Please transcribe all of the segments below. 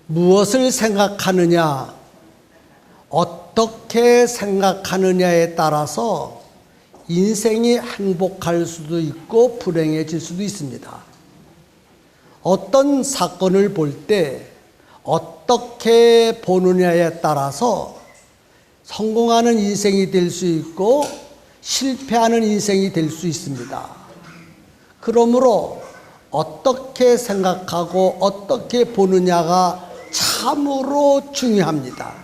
무엇을 생각하느냐, 어떻게 생각하느냐에 따라서 인생이 행복할 수도 있고 불행해질 수도 있습니다. 어떤 사건을 볼 때 어떻게 보느냐에 따라서 성공하는 인생이 될 수 있고 실패하는 인생이 될 수 있습니다. 그러므로 어떻게 생각하고 어떻게 보느냐가 참으로 중요합니다.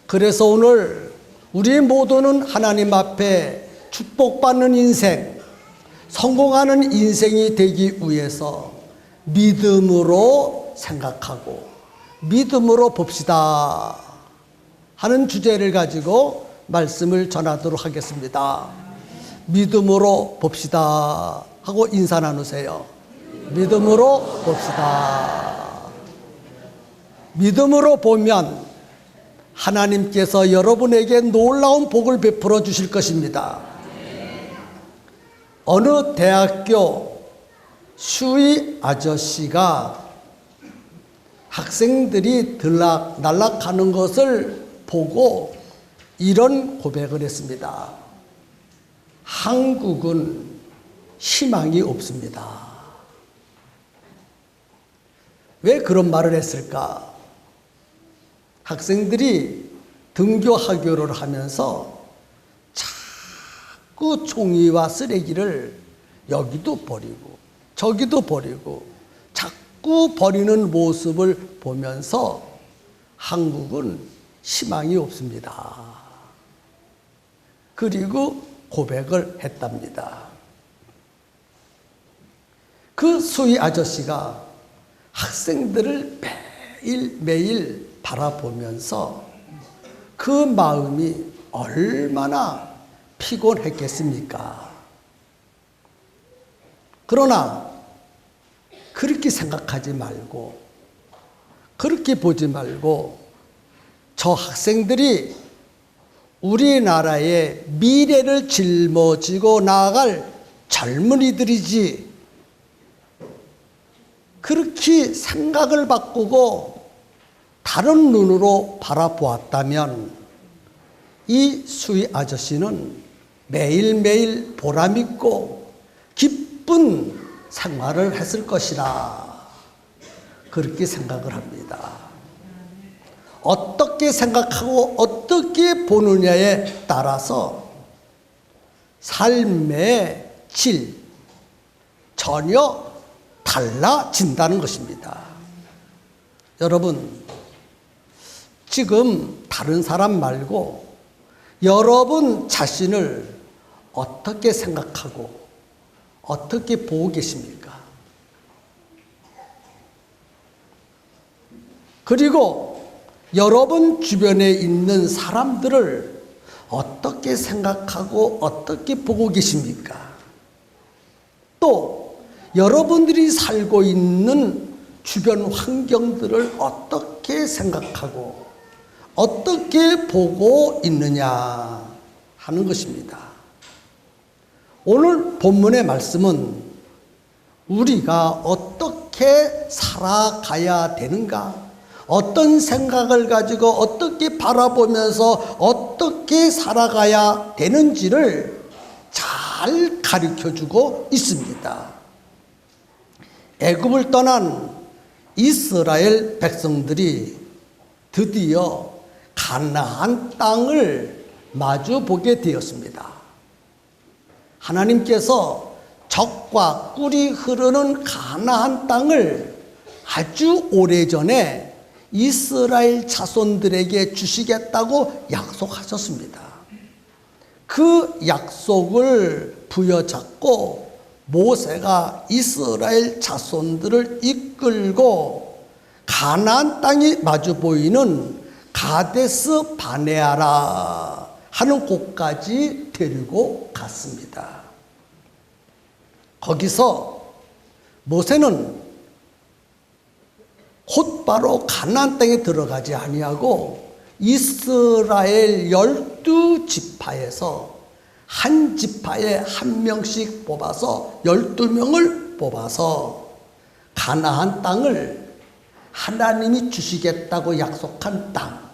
그래서 오늘 우리 모두는 하나님 앞에 축복받는 인생, 성공하는 인생이 되기 위해서 믿음으로 생각하고 믿음으로 봅시다 하는 주제를 가지고 말씀을 전하도록 하겠습니다. 믿음으로 봅시다 하고 인사 나누세요. 믿음으로 봅시다. 믿음으로 보면 하나님께서 여러분에게 놀라운 복을 베풀어 주실 것입니다. 어느 대학교 수의 아저씨가 학생들이 날락하는 것을 보고 이런 고백을 했습니다. 한국은 희망이 없습니다. 왜 그런 말을 했을까? 학생들이 등교하교를 하면서 자꾸 종이와 쓰레기를 여기도 버리고 저기도 버리고 자꾸 버리는 모습을 보면서 한국은 희망이 없습니다. 그리고 고백을 했답니다. 그 수의 아저씨가 학생들을 매일매일 바라보면서 그 마음이 얼마나 피곤했겠습니까? 그러나 그렇게 생각하지 말고 그렇게 보지 말고 저 학생들이 우리나라의 미래를 짊어지고 나아갈 젊은이들이지, 그렇게 생각을 바꾸고 다른 눈으로 바라보았다면 이 수의 아저씨는 매일매일 보람있고 기쁜 생활을 했을 것이라 그렇게 생각을 합니다. 어떻게 생각하고 어떻게 보느냐에 따라서 삶의 질 전혀 달라진다는 것입니다. 여러분, 지금 다른 사람 말고 여러분 자신을 어떻게 생각하고 어떻게 보고 계십니까? 그리고 여러분 주변에 있는 사람들을 어떻게 생각하고 어떻게 보고 계십니까? 또 여러분들이 살고 있는 주변 환경들을 어떻게 생각하고 어떻게 보고 있느냐 하는 것입니다. 오늘 본문의 말씀은 우리가 어떻게 살아가야 되는가, 어떤 생각을 가지고 어떻게 바라보면서 어떻게 살아가야 되는지를 잘 가르쳐주고 있습니다. 애굽을 떠난 이스라엘 백성들이 드디어 가나안 땅을 마주보게 되었습니다. 하나님께서 젖과 꿀이 흐르는 가나안 땅을 아주 오래전에 이스라엘 자손들에게 주시겠다고 약속하셨습니다. 그 약속을 부여잡고 모세가 이스라엘 자손들을 이끌고 가나안 땅이 마주 보이는 가데스 바네아라 하는 곳까지 데리고 갔습니다. 거기서 모세는 곧바로 가나안 땅에 들어가지 아니하고 이스라엘 12지파에서 한 지파에 한 명씩 뽑아서 12명을 뽑아서 가나안 땅을 하나님이 주시겠다고 약속한 땅,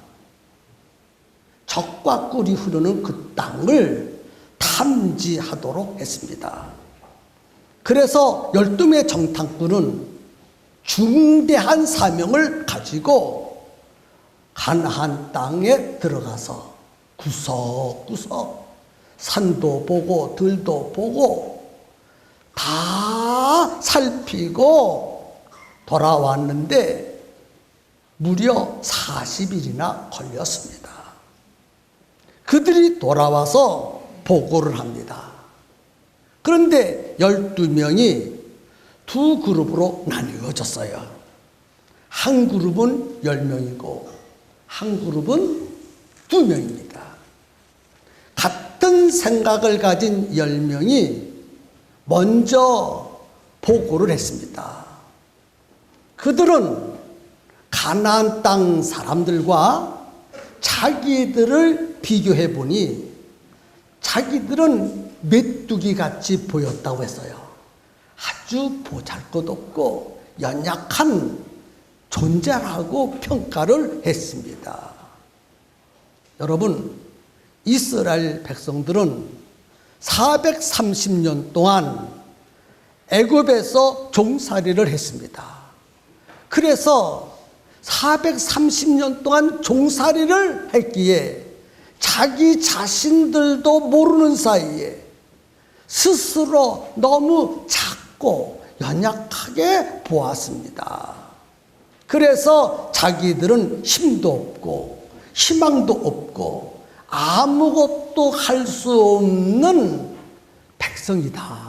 젖과 꿀이 흐르는 그 땅을 탐지하도록 했습니다. 그래서 12명의 정탐꾼은 중대한 사명을 가지고 가나안 땅에 들어가서 구석구석 산도 보고 들도 보고 다 살피고 돌아왔는데 무려 40일이나 걸렸습니다. 그들이 돌아와서 보고를 합니다. 그런데 12명이 두 그룹으로 나뉘어졌어요. 한 그룹은 10명이고 한 그룹은 2명입니다. 같은 생각을 가진 10명이 먼저 보고를 했습니다. 그들은 가나안 땅 사람들과 자기들을 비교해 보니 자기들은 메뚜기 같이 보였다고 했어요. 아주 보잘것없고 연약한 존재라고 평가를 했습니다. 여러분, 이스라엘 백성들은 430년 동안 애굽에서 종살이를 했습니다. 그래서 430년 동안 종살이를 했기에 자기 자신들도 모르는 사이에 스스로 너무 작고 연약하게 보았습니다. 그래서 자기들은 힘도 없고 희망도 없고 아무것도 할 수 없는 백성이다.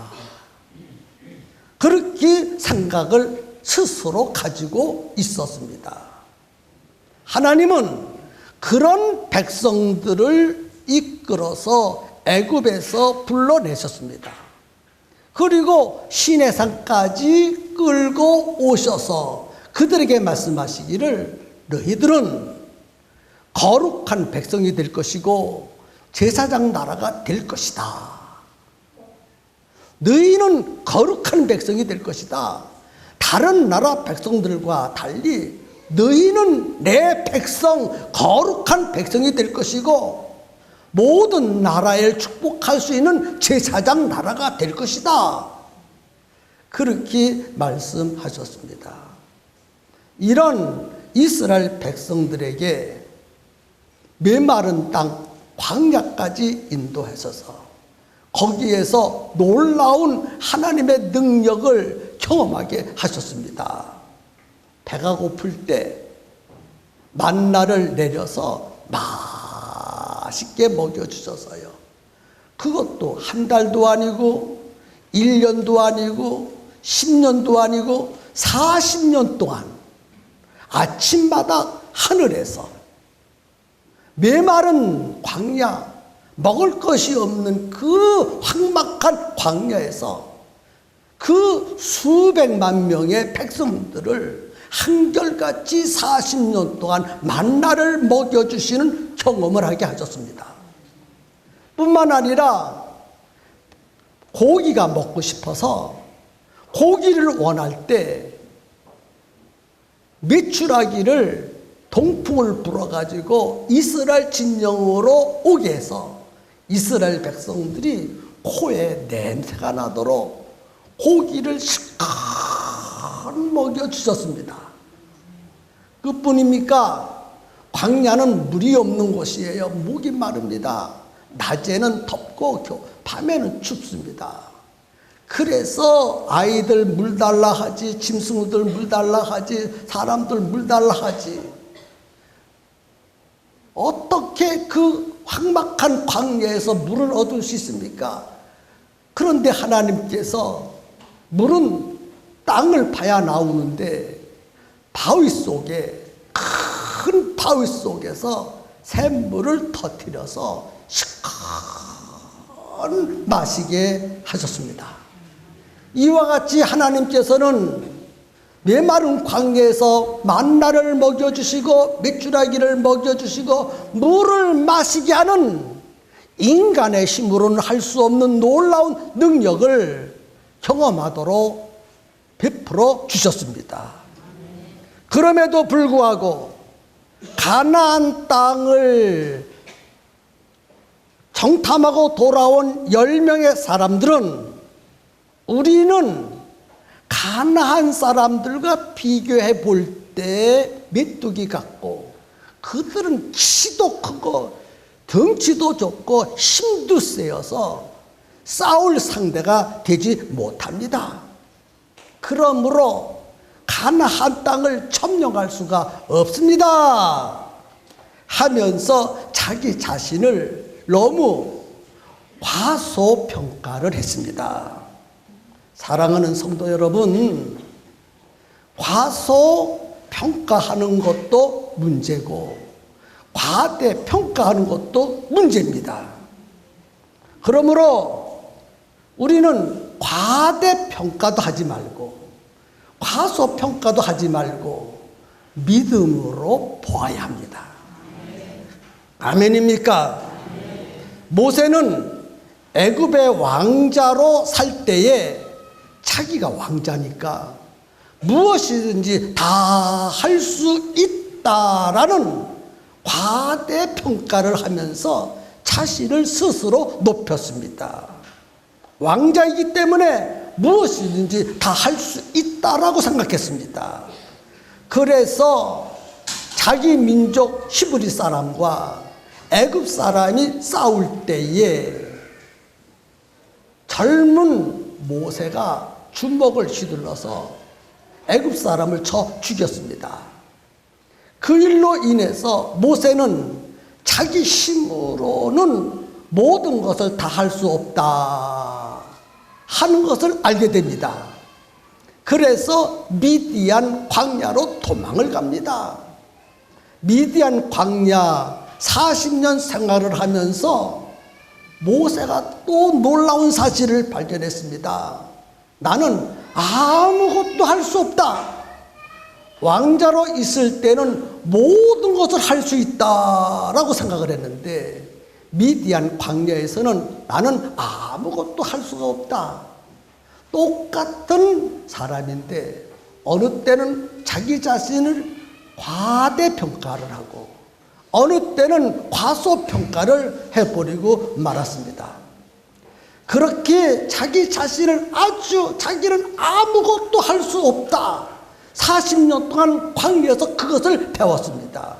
그렇게 생각을 스스로 가지고 있었습니다. 하나님은 그런 백성들을 이끌어서 애굽에서 불러내셨습니다. 그리고 시내산까지 끌고 오셔서 그들에게 말씀하시기를 너희들은 거룩한 백성이 될 것이고 제사장 나라가 될 것이다. 너희는 거룩한 백성이 될 것이다. 다른 나라 백성들과 달리 너희는 내 백성, 거룩한 백성이 될 것이고 모든 나라를 축복할 수 있는 제사장 나라가 될 것이다. 그렇게 말씀하셨습니다. 이런 이스라엘 백성들에게 메마른 땅 광야까지 인도하셔서 거기에서 놀라운 하나님의 능력을 경험하게 하셨습니다. 배가 고플 때 만나를 내려서 맛있게 먹여주셔서요. 그것도 한 달도 아니고 1년도 아니고 10년도 아니고 40년 동안 아침마다 하늘에서 메마른 광야, 먹을 것이 없는 그 황막한 광야에서 그 수백만 명의 백성들을 한결같이 40년 동안 만나를 먹여주시는 경험을 하게 하셨습니다. 뿐만 아니라 고기가 먹고 싶어서 고기를 원할 때 메추라기를 동풍을 불어가지고 이스라엘 진영으로 오게 해서 이스라엘 백성들이 코에 냄새가 나도록 고기를 실컷 먹여주셨습니다. 그뿐입니까? 광야는 물이 없는 곳이에요. 목이 마릅니다. 낮에는 덥고 밤에는 춥습니다. 그래서 아이들 물 달라 하지, 짐승들 물 달라 하지, 사람들 물 달라 하지. 어떻게 그 황막한 광야에서 물을 얻을 수 있습니까? 그런데 하나님께서 물은 땅을 파야 나오는데 바위 속에, 큰 바위 속에서 샘물을 터뜨려서 시커 마시게 하셨습니다. 이와 같이 하나님께서는 메마른 광야에서 만나를 먹여주시고 메추라기를 먹여주시고 물을 마시게 하는 인간의 힘으로는 할 수 없는 놀라운 능력을 경험하도록 베풀어 주셨습니다. 그럼에도 불구하고 가나안 땅을 정탐하고 돌아온 10명의 사람들은 우리는 가나안 사람들과 비교해 볼 때 메뚜기 같고 그들은 키도 크고 덩치도 좋고 힘도 세어서 싸울 상대가 되지 못합니다. 그러므로 가나안 땅을 점령할 수가 없습니다 하면서 자기 자신을 너무 과소평가를 했습니다. 사랑하는 성도 여러분, 과소평가하는 것도 문제고 과대평가하는 것도 문제입니다. 그러므로 우리는 과대평가도 하지 말고 과소평가도 하지 말고 믿음으로 보아야 합니다. 아멘입니까? 모세는 애굽의 왕자로 살 때에 자기가 왕자니까 무엇이든지 다 할 수 있다라는 과대평가를 하면서 자신을 스스로 높였습니다. 왕자이기 때문에 무엇이든지 다 할 수 있다라고 생각했습니다. 그래서 자기 민족 히브리 사람과 애굽 사람이 싸울 때에 젊은 모세가 주먹을 휘둘러서 애굽 사람을 쳐 죽였습니다. 그 일로 인해서 모세는 자기 힘으로는 모든 것을 다 할 수 없다 하는 것을 알게 됩니다. 그래서 미디안 광야로 도망을 갑니다. 미디안 광야 40년 생활을 하면서 모세가 또 놀라운 사실을 발견했습니다. 나는 아무것도 할 수 없다. 왕자로 있을 때는 모든 것을 할 수 있다라고 생각을 했는데 미디안 광야에서는 나는 아무것도 할 수가 없다. 똑같은 사람인데 어느 때는 자기 자신을 과대평가를 하고 어느 때는 과소평가를 해버리고 말았습니다. 그렇게 자기 자신을 자기는 아무것도 할 수 없다. 40년 동안 광야에서 그것을 배웠습니다.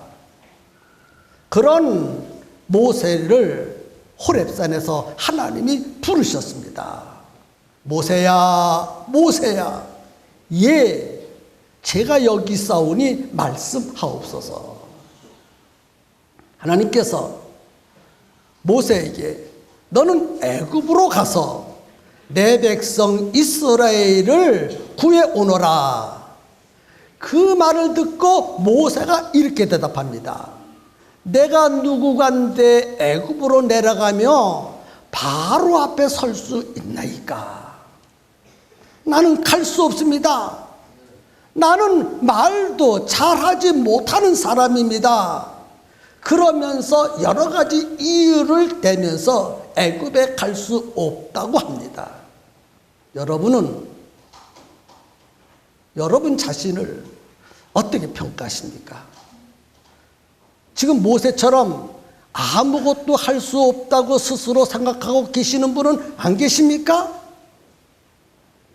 그런 모세를 호렙산에서 하나님이 부르셨습니다. 모세야, 모세야, 예, 제가 여기 있사오니 말씀하옵소서. 하나님께서 모세에게 너는 애굽으로 가서 내 백성 이스라엘을 구해오너라. 그 말을 듣고 모세가 이렇게 대답합니다. 내가 누구간데 애굽으로 내려가며 바로 앞에 설 수 있나이까? 나는 갈 수 없습니다. 나는 말도 잘하지 못하는 사람입니다. 그러면서 여러 가지 이유를 대면서 애굽에 갈 수 없다고 합니다. 여러분은 여러분 자신을 어떻게 평가하십니까? 지금 모세처럼 아무것도 할 수 없다고 스스로 생각하고 계시는 분은 안 계십니까?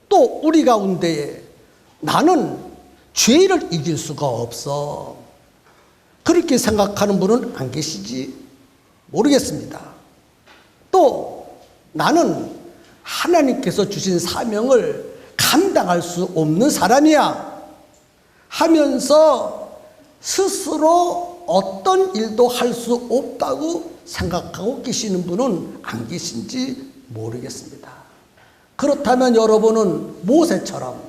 또 우리 가운데에 나는 죄를 이길 수가 없어. 그렇게 생각하는 분은 안 계시지 모르겠습니다. 또 나는 하나님께서 주신 사명을 감당할 수 없는 사람이야 하면서 스스로 어떤 일도 할 수 없다고 생각하고 계시는 분은 안 계신지 모르겠습니다. 그렇다면 여러분은 모세처럼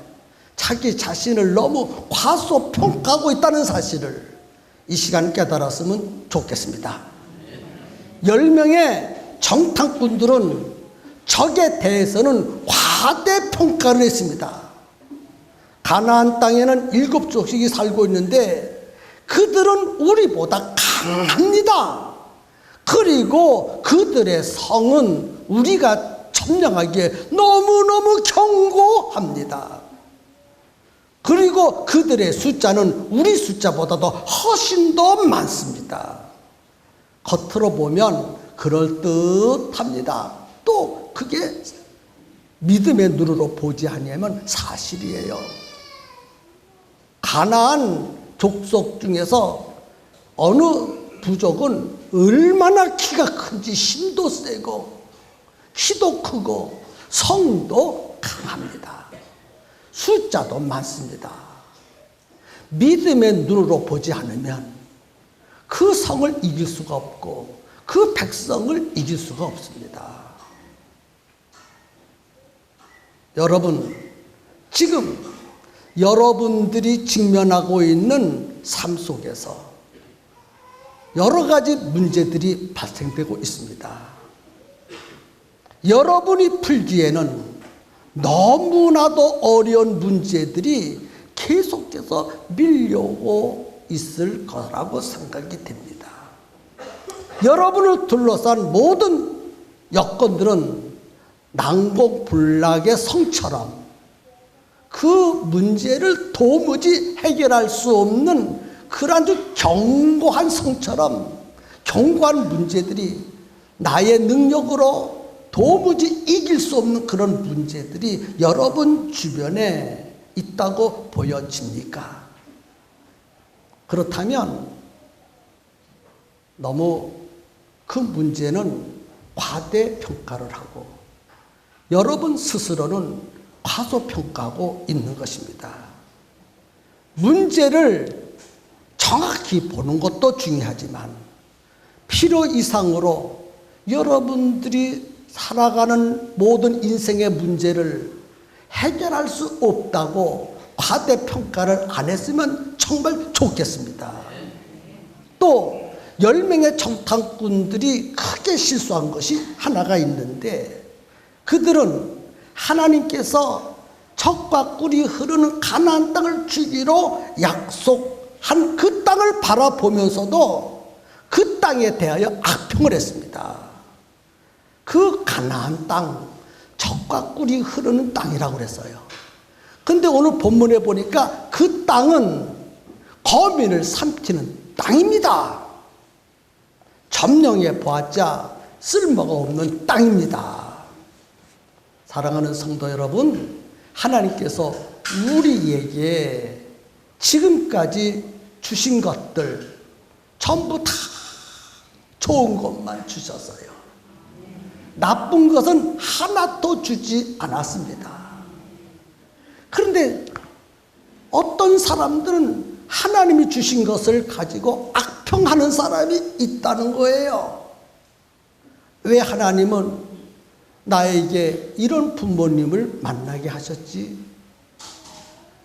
자기 자신을 너무 과소평가하고 있다는 사실을 이 시간 깨달았으면 좋겠습니다. 10명의 정탐꾼들은 적에 대해서는 과대평가를 했습니다. 가나안 땅에는 7족속이 살고 있는데 그들은 우리보다 강합니다. 그리고 그들의 성은 우리가 점령하기에 너무너무 견고합니다. 그리고 그들의 숫자는 우리 숫자보다도 훨씬 더 많습니다. 겉으로 보면 그럴듯합니다. 또 그게 믿음의 눈으로 보지 아니하면 사실이에요. 가나안 족속 중에서 어느 부족은 얼마나 키가 큰지 힘도 세고 키도 크고 성도 강합니다. 숫자도 많습니다. 믿음의 눈으로 보지 않으면 그 성을 이길 수가 없고 그 백성을 이길 수가 없습니다. 여러분, 지금 여러분들이 직면하고 있는 삶 속에서 여러 가지 문제들이 발생되고 있습니다. 여러분이 풀기에는 너무나도 어려운 문제들이 계속해서 밀려오고 있을 거라고 생각이 됩니다. 여러분을 둘러싼 모든 여건들은 난공불락의 성처럼 그 문제를 도무지 해결할 수 없는 그런 아주 견고한 성처럼 견고한 문제들이 나의 능력으로 도무지 이길 수 없는 그런 문제들이 여러분 주변에 있다고 보여집니까? 그렇다면 너무 그 문제는 과대평가를 하고 여러분 스스로는 과소평가하고 있는 것입니다. 문제를 정확히 보는 것도 중요하지만 필요 이상으로 여러분들이 살아가는 모든 인생의 문제를 해결할 수 없다고 과대평가를 안 했으면 정말 좋겠습니다. 또 10명의 정탐꾼들이 크게 실수한 것이 하나가 있는데 그들은 하나님께서 젖과 꿀이 흐르는 가나안 땅을 주기로 약속한 그 땅을 바라보면서도 그 땅에 대하여 악평을 했습니다. 그 가나안 땅, 젖과 꿀이 흐르는 땅이라고 그랬어요. 근데 오늘 본문에 보니까 그 땅은 거민을 삼키는 땅입니다. 점령해 보았자 쓸모가 없는 땅입니다. 사랑하는 성도 여러분, 하나님께서 우리에게 지금까지 주신 것들 전부 다 좋은 것만 주셨어요. 나쁜 것은 하나도 주지 않았습니다. 그런데 어떤 사람들은 하나님이 주신 것을 가지고 악평하는 사람이 있다는 거예요. 왜 하나님은 나에게 이런 부모님을 만나게 하셨지?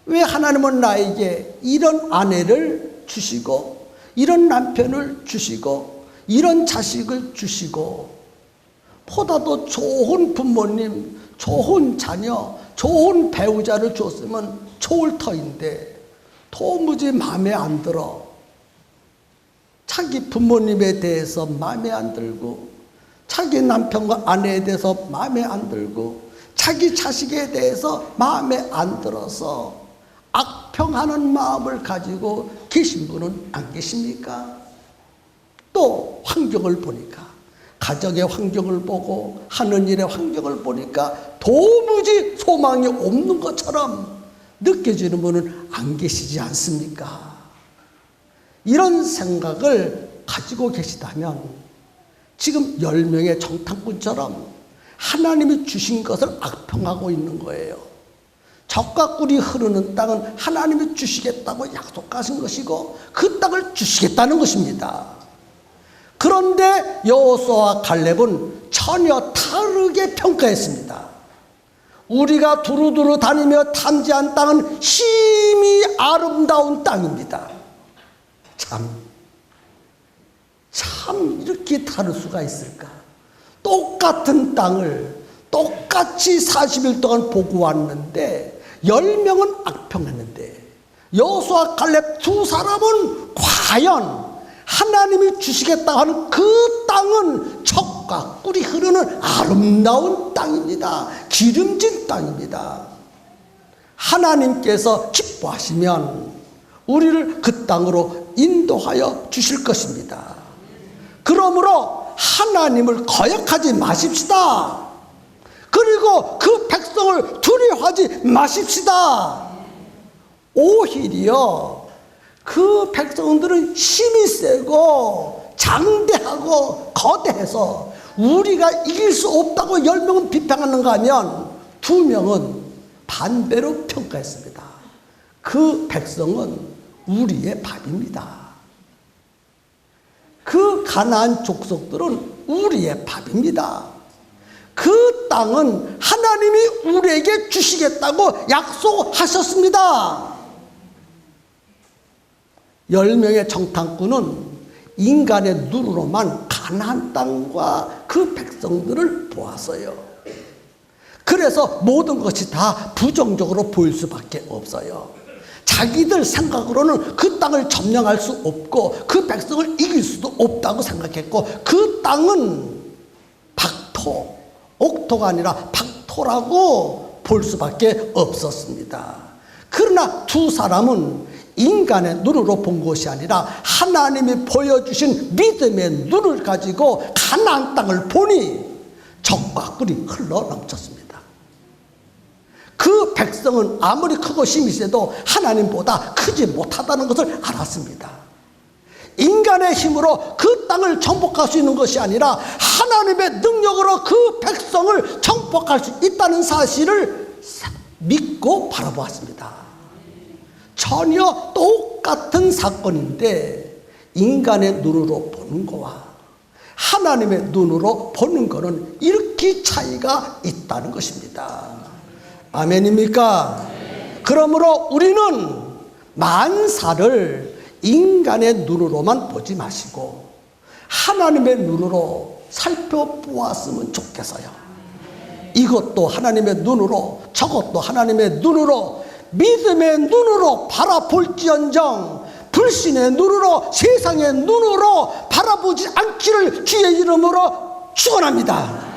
왜 하나님은 나에게 이런 아내를 주시고 이런 남편을 주시고 이런 자식을 주시고 보다도 좋은 부모님, 좋은 자녀, 좋은 배우자를 줬으면 좋을 터인데 도무지 마음에 안 들어. 자기 부모님에 대해서 마음에 안 들고 자기 남편과 아내에 대해서 마음에 안 들고 자기 자식에 대해서 마음에 안 들어서 악평하는 마음을 가지고 계신 분은 안 계십니까? 또 환경을 보니까 가정의 환경을 보고 하는 일의 환경을 보니까 도무지 소망이 없는 것처럼 느껴지는 분은 안 계시지 않습니까? 이런 생각을 가지고 계시다면 지금 10명의 정탐꾼처럼 하나님이 주신 것을 악평하고 있는 거예요. 젖과 꿀이 흐르는 땅은 하나님이 주시겠다고 약속하신 것이고 그 땅을 주시겠다는 것입니다. 그런데 여호수아와 갈렙은 전혀 다르게 평가했습니다. 우리가 두루두루 다니며 탐지한 땅은 심히 아름다운 땅입니다. 참 이렇게 다를 수가 있을까? 똑같은 땅을 똑같이 40일 동안 보고 왔는데 10명은 악평했는데 여호수아 갈렙 두 사람은 과연 하나님이 주시겠다 하는 그 땅은 젖과 꿀이 흐르는 아름다운 땅입니다. 기름진 땅입니다. 하나님께서 기뻐하시면 우리를 그 땅으로 인도하여 주실 것입니다. 그러므로 하나님을 거역하지 마십시다. 그리고 그 백성을 두려워하지 마십시다. 오히려 그 백성들은 힘이 세고 장대하고 거대해서 우리가 이길 수 없다고 10명은 비평하는가 하면 2명은 반대로 평가했습니다. 그 백성은 우리의 밥입니다. 그 가나안 족속들은 우리의 밥입니다. 그 땅은 하나님이 우리에게 주시겠다고 약속하셨습니다. 10명의 정탐꾼은 인간의 눈으로만 가나안 땅과 그 백성들을 보았어요. 그래서 모든 것이 다 부정적으로 보일 수밖에 없어요. 자기들 생각으로는 그 땅을 점령할 수 없고 그 백성을 이길 수도 없다고 생각했고, 그 땅은 박토, 옥토가 아니라 박토라고 볼 수밖에 없었습니다. 그러나 두 사람은 인간의 눈으로 본 것이 아니라 하나님이 보여주신 믿음의 눈을 가지고 가나안 땅을 보니 적과 꿀이 흘러 넘쳤습니다. 그 백성은 아무리 크고 힘이 세도 하나님보다 크지 못하다는 것을 알았습니다. 인간의 힘으로 그 땅을 정복할 수 있는 것이 아니라 하나님의 능력으로 그 백성을 정복할 수 있다는 사실을 믿고 바라보았습니다. 전혀 똑같은 사건인데 인간의 눈으로 보는 거와 하나님의 눈으로 보는 거는 이렇게 차이가 있다는 것입니다. 아멘입니까? 그러므로 우리는 만사를 인간의 눈으로만 보지 마시고 하나님의 눈으로 살펴보았으면 좋겠어요. 이것도 하나님의 눈으로, 저것도 하나님의 눈으로, 믿음의 눈으로 바라볼지언정 불신의 눈으로, 세상의 눈으로 바라보지 않기를 주의 이름으로 축원합니다.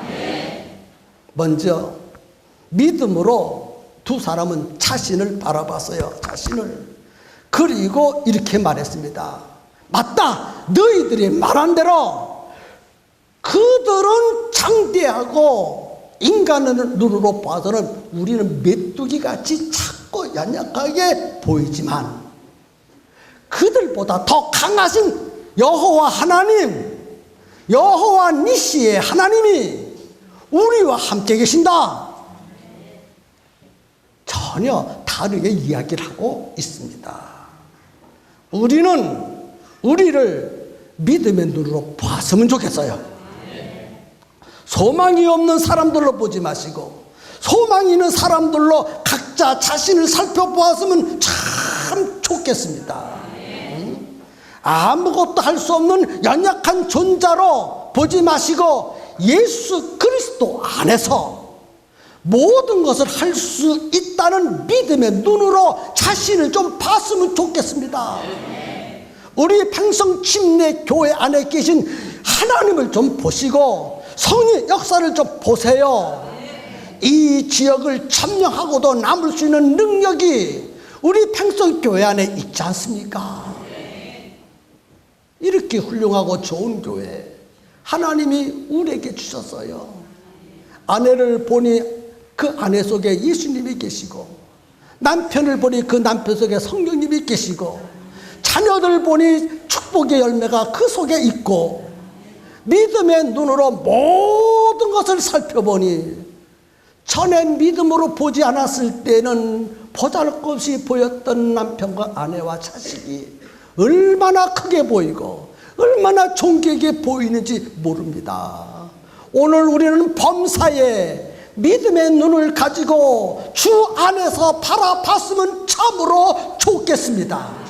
먼저 믿음으로 두 사람은 자신을 바라봤어요. 자신을. 그리고 이렇게 말했습니다. 맞다. 너희들이 말한 대로 그들은 장대하고 인간의 눈으로 봐서는 우리는 메뚜기같이 작고 연약하게 보이지만 그들보다 더 강하신 여호와 하나님, 여호와 니시의 하나님이 우리와 함께 계신다. 전혀 다르게 이야기를 하고 있습니다. 우리는 우리를 믿음의 눈으로 봤으면 좋겠어요. 소망이 없는 사람들로 보지 마시고 소망이 있는 사람들로 각자 자신을 살펴보았으면 참 좋겠습니다. 아무것도 할 수 없는 연약한 존재로 보지 마시고 예수 그리스도 안에서 모든 것을 할 수 있다는 믿음의 눈으로 자신을 좀 봤으면 좋겠습니다. 우리 평성침례교회 안에 계신 하나님을 좀 보시고 성의 역사를 좀 보세요. 이 지역을 점령하고도 남을 수 있는 능력이 우리 평성교회 안에 있지 않습니까? 이렇게 훌륭하고 좋은 교회 하나님이 우리에게 주셨어요. 아내를 보니 그 아내 속에 예수님이 계시고, 남편을 보니 그 남편 속에 성령님이 계시고, 자녀들 보니 축복의 열매가 그 속에 있고, 믿음의 눈으로 모든 것을 살펴보니 전에 믿음으로 보지 않았을 때는 보잘것없이 보였던 남편과 아내와 자식이 얼마나 크게 보이고 얼마나 존귀하게 보이는지 모릅니다. 오늘 우리는 범사에 믿음의 눈을 가지고 주 안에서 바라봤으면 참으로 좋겠습니다.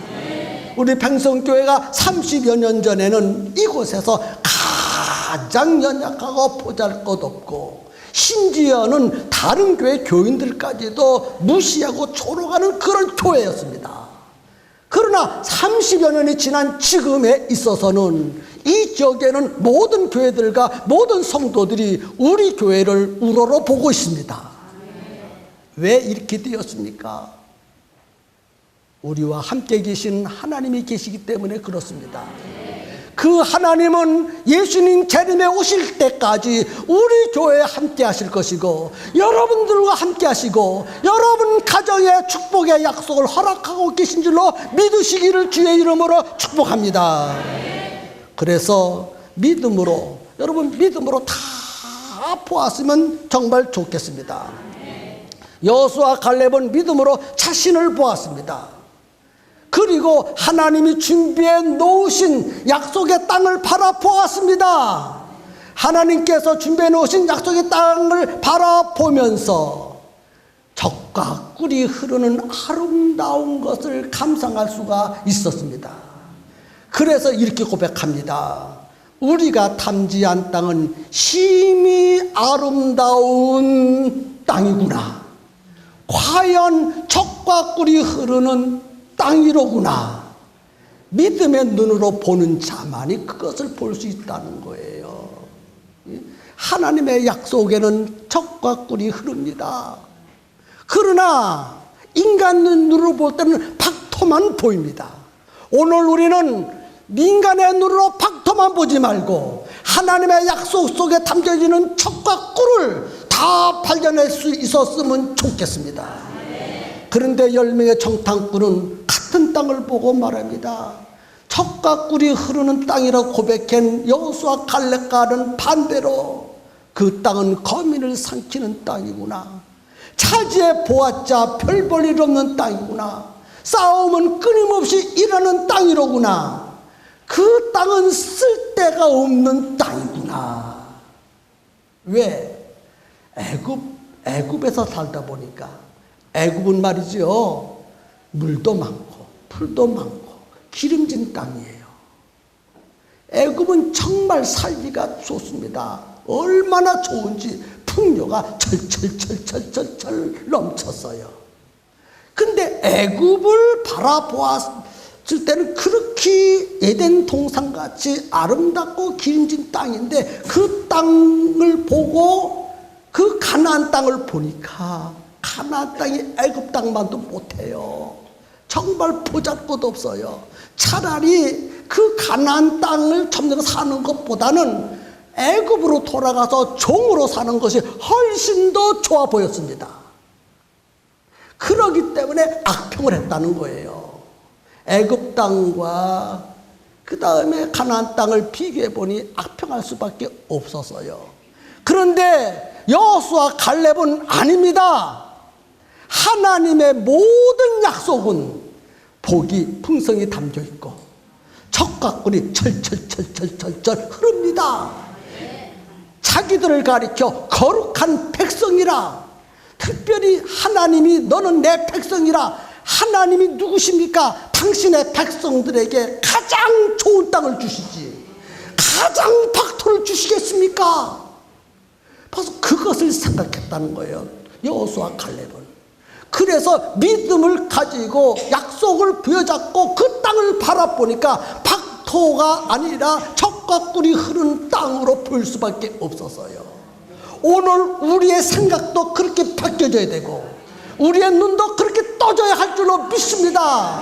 우리 평성교회가 30여 년 전에는 이곳에서 가장 연약하고 보잘것없고 심지어는 다른 교회 교인들까지도 무시하고 조롱하는 그런 교회였습니다. 그러나 30여 년이 지난 지금에 있어서는 이 지역에는 모든 교회들과 모든 성도들이 우리 교회를 우러러 보고 있습니다. 왜 이렇게 되었습니까? 우리와 함께 계신 하나님이 계시기 때문에 그렇습니다. 그 하나님은 예수님 재림에 오실 때까지 우리 교회에 함께 하실 것이고, 여러분들과 함께 하시고, 여러분 가정의 축복의 약속을 허락하고 계신 줄로 믿으시기를 주의 이름으로 축복합니다. 그래서 믿음으로, 여러분 믿음으로 다 보았으면 정말 좋겠습니다. 여호수아 갈렙은 믿음으로 자신을 보았습니다. 그리고 하나님이 준비해 놓으신 약속의 땅을 바라보았습니다. 하나님께서 준비해 놓으신 약속의 땅을 바라보면서 젖과 꿀이 흐르는 아름다운 것을 감상할 수가 있었습니다. 그래서 이렇게 고백합니다. 우리가 탐지한 땅은 심히 아름다운 땅이구나. 과연 젖과 꿀이 흐르는 땅이로구나. 믿음의 눈으로 보는 자만이 그것을 볼 수 있다는 거예요. 하나님의 약속에는 젖과 꿀이 흐릅니다. 그러나 인간 눈으로 볼 때는 박토만 보입니다. 오늘 우리는 인간의 눈으로 박토만 보지 말고 하나님의 약속 속에 담겨지는 젖과 꿀을 다 발견할 수 있었으면 좋겠습니다. 그런데 10명의 정탐꾼은 같은 땅을 보고 말합니다. 젖과 꿀이 흐르는 땅이라고 고백한 여호수아 갈렙과는 반대로 그 땅은 거민을 삼키는 땅이구나. 차지해 보았자 별 볼 일 없는 땅이구나. 싸움은 끊임없이 일하는 땅이로구나. 그 땅은 쓸데가 없는 땅이구나. 왜? 애굽에서 살다 보니까, 애굽은 말이죠, 물도 많고 풀도 많고 기름진 땅이에요. 애굽은 정말 살기가 좋습니다. 얼마나 좋은지 풍요가 철철철철철철 넘쳤어요. 근데 애굽을 바라보았을 때는 그렇게 에덴 동산같이 아름답고 기름진 땅인데, 그 땅을 보고 그 가나안 땅을 보니까 가나안 땅이 애굽 땅만도 못해요. 정말 보잘것 없어요. 차라리 그 가나안 땅을 점령 사는 것보다는 애굽으로 돌아가서 종으로 사는 것이 훨씬 더 좋아 보였습니다. 그러기 때문에 악평을 했다는 거예요. 애굽 땅과 그 다음에 가나안 땅을 비교해 보니 악평할 수밖에 없었어요. 그런데 여호수아 갈렙은 아닙니다. 하나님의 모든 약속은 복이 풍성히 담겨 있고 젖과 꿀이 철철철철철철 흐릅니다. 자기들을 가리켜 거룩한 백성이라, 특별히 하나님이 너는 내 백성이라. 하나님이 누구십니까? 당신의 백성들에게 가장 좋은 땅을 주시지 가장 박토를 주시겠습니까? 바로 그것을 생각했다는 거예요, 여호수아 갈렙은. 그래서 믿음을 가지고 약속을 부여잡고 그 땅을 바라보니까 박토가 아니라 젖과 꿀이 흐르는 땅으로 보일 수밖에 없었어요. 오늘 우리의 생각도 그렇게 바뀌어져야 되고 우리의 눈도 그렇게 떠져야 할 줄로 믿습니다.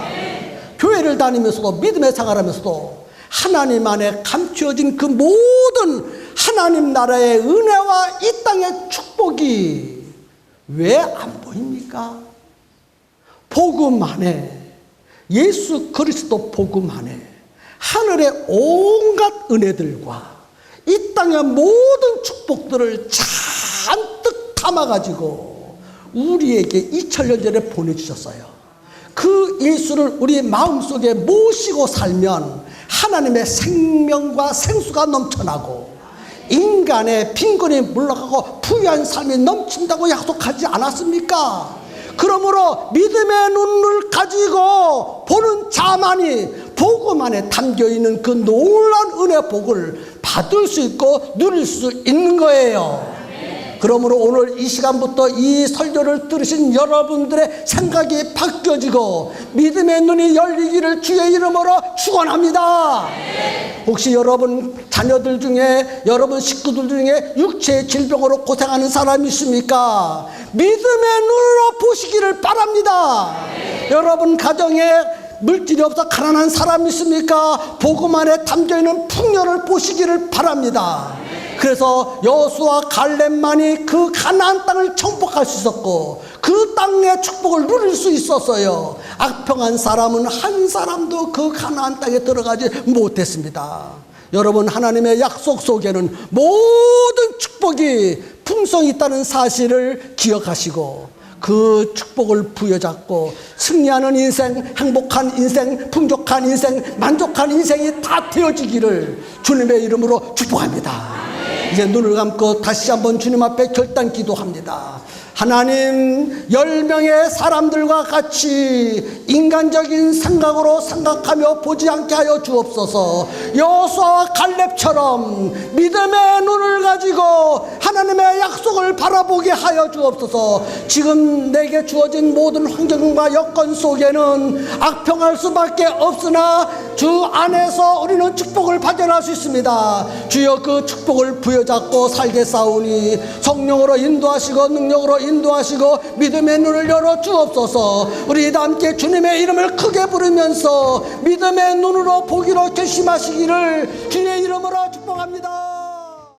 교회를 다니면서도 믿음의 생활하면서도 하나님 안에 감추어진 그 모든 하나님 나라의 은혜와 이 땅의 축복이 왜 안 보입니까? 복음 안에, 예수 그리스도 복음 안에 하늘의 온갖 은혜들과 이 땅의 모든 축복들을 잔뜩 담아가지고 우리에게 2000년 전에 보내주셨어요. 그 예수를 우리 마음속에 모시고 살면 하나님의 생명과 생수가 넘쳐나고 인간의 빈곤이 물러가고 부유한 삶이 넘친다고 약속하지 않았습니까? 그러므로 믿음의 눈을 가지고 보는 자만이 복음 안에 담겨있는 그 놀라운 은혜 복을 받을 수 있고 누릴 수 있는 거예요. 그러므로 오늘 이 시간부터 이 설교를 들으신 여러분들의 생각이 바뀌어지고 믿음의 눈이 열리기를 주의 이름으로 축원합니다. 혹시 여러분 자녀들 중에, 여러분 식구들 중에 육체의 질병으로 고생하는 사람이 있습니까? 믿음의 눈으로 보시기를 바랍니다. 여러분 가정에 물질이 없어 가난한 사람이 있습니까? 복음 안에 담겨있는 풍요를 보시기를 바랍니다. 그래서 여호수아 갈렙만이 그 가나안 땅을 정복할 수 있었고 그 땅의 축복을 누릴 수 있었어요. 악평한 사람은 한 사람도 그 가나안 땅에 들어가지 못했습니다. 여러분, 하나님의 약속 속에는 모든 축복이 풍성이 있다는 사실을 기억하시고 그 축복을 부여잡고 승리하는 인생, 행복한 인생, 풍족한 인생, 만족한 인생이 다 되어지기를 주님의 이름으로 축복합니다. 이제 눈을 감고 다시 한번 주님 앞에 결단 기도합니다. 하나님, 10명의 사람들과 같이 인간적인 생각으로 생각하며 보지 않게 하여 주옵소서. 여호수아와 갈렙처럼 믿음의 눈을 가지고 하나님의 약속을 바라보게 하여 주옵소서. 지금 내게 주어진 모든 환경과 여건 속에는 악평할 수밖에 없으나 주 안에서 우리는 축복을 발견할 수 있습니다. 주여, 그 축복을 부여잡고 살게 싸우니 성령으로 인도하시고 능력으로 인도하시고 믿음의 눈을 열어 주옵소서. 우리 다 함께 주님의 이름을 크게 부르면서 믿음의 눈으로 보기로 결심하시기를 주의 이름으로 축복합니다.